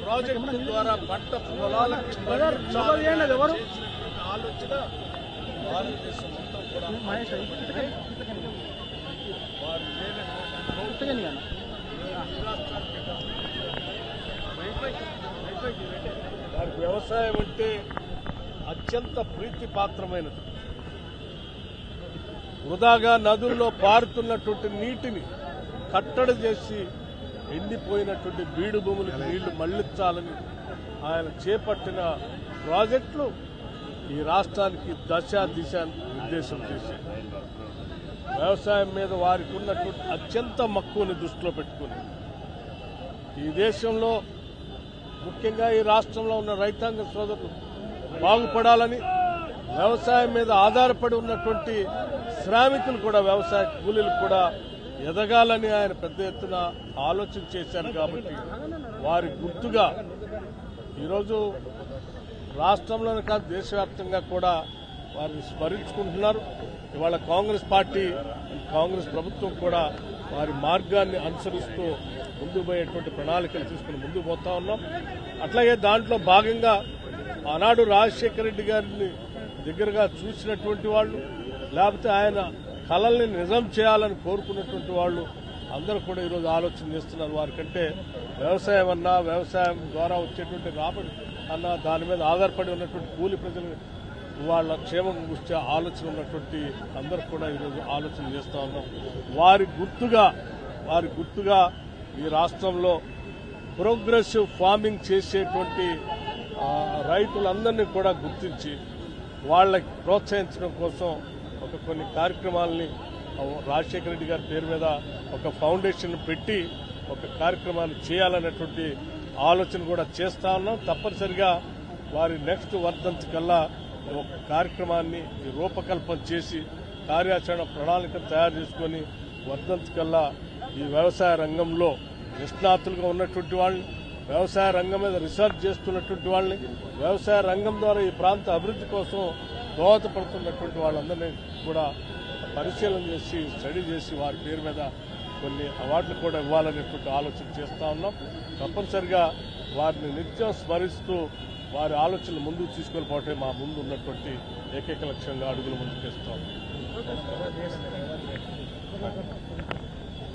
Project ద్వారా పంట పొలాలకు ఆలోచన భారతదేశం మొత్తం కూడా వారికి వ్యవసాయం అంటే అత్యంత ప్రీతిపాత్రమైనది. వృధాగా నదుల్లో పారుతున్నటువంటి నీటిని కట్టడి చేసి ఎండిపోయినటువంటి బీడు భూములకు నీళ్లు మళ్లించాలని ఆయన చేపట్టిన ప్రాజెక్టులు ఈ రాష్ట్రానికి దశ దిశ నిర్దేశం చేశారు. వ్యవసాయం మీద వారికి ఉన్నటువంటి అత్యంత మక్కువని దృష్టిలో పెట్టుకుని ఈ దేశంలో ముఖ్యంగా ఈ రాష్ట్రంలో ఉన్న రైతాంగ సోదరులు బాగుపడాలని, వ్యవసాయం మీద ఆధారపడి ఉన్నటువంటి శ్రామికులు కూడా, వ్యవసాయ కూలీలు కూడా ఎదగాలని ఆయన పెద్ద ఎత్తున ఆలోచన చేశారు. కాబట్టి వారి గుర్తుగా ఈరోజు రాష్ట్రంలోనే కాదు దేశవ్యాప్తంగా కూడా వారిని స్మరించుకుంటున్నారు. ఇవాళ కాంగ్రెస్ పార్టీ, కాంగ్రెస్ ప్రభుత్వం కూడా వారి మార్గాన్ని అనుసరిస్తూ ముందుకు పోయేటువంటి ప్రణాళికలు తీసుకుని ముందుకు పోతా ఉన్నాం. అట్లాగే దాంట్లో భాగంగా ఆనాడు రాజశేఖర రెడ్డి గారిని దగ్గరగా చూసినటువంటి వాళ్ళు, లేకపోతే ఆయన కళల్ని నిజం చేయాలని కోరుకున్నటువంటి వాళ్ళు అందరూ కూడా ఈరోజు ఆలోచన చేస్తున్నారు. వారికంటే వ్యవసాయం అన్నా, వ్యవసాయం ద్వారా వచ్చేటువంటి రాబడి అన్నా, దాని మీద ఆధారపడి ఉన్నటువంటి కూలి ప్రజలు వాళ్ళ క్షేమం గురించి ఆలోచన ఉన్నటువంటి అందరూ కూడా ఈరోజు ఆలోచన చేస్తూ ఉన్నాం. వారి గుర్తుగా ఈ రాష్ట్రంలో ప్రోగ్రెసివ్ ఫార్మింగ్ చేసేటువంటి రైతులందరినీ కూడా గుర్తించి వాళ్ళకి ప్రోత్సహించడం కోసం కొన్ని కార్యక్రమాలని రాజశేఖర రెడ్డి గారి పేరు మీద ఒక ఫౌండేషన్ పెట్టి ఒక కార్యక్రమాలు చేయాలనేటువంటి ఆలోచన కూడా చేస్తా ఉన్నాం. తప్పనిసరిగా వారి నెక్స్ట్ వర్ధంతి కల్లా ఒక కార్యక్రమాన్ని రూపకల్పన చేసి కార్యాచరణ ప్రణాళికను తయారు చేసుకుని వర్ధంతి కల్లా ఈ వ్యవసాయ రంగంలో నిష్ణాతులుగా ఉన్నటువంటి వాళ్ళని, వ్యవసాయ రంగం మీద రీసెర్చ్ చేస్తున్నటువంటి వాళ్ళని, వ్యవసాయ రంగం ద్వారా ఈ ప్రాంత అభివృద్ధి కోసం దోహదపడుతున్నటువంటి వాళ్ళందరినీ కూడా పరిశీలన చేసి, స్టడీ చేసి వారి పేరు మీద కొన్ని అవార్డులు కూడా ఇవ్వాలనేటువంటి ఆలోచన చేస్తా ఉన్నాం. తప్పనిసరిగా వారిని నిత్యం స్మరిస్తూ వారి ఆలోచనలు ముందుకు తీసుకెళ్ళిపోవటం మా ముందు ఉన్నటువంటి ఏకైక లక్ష్యంగా అడుగులు ముందుకేస్తాం.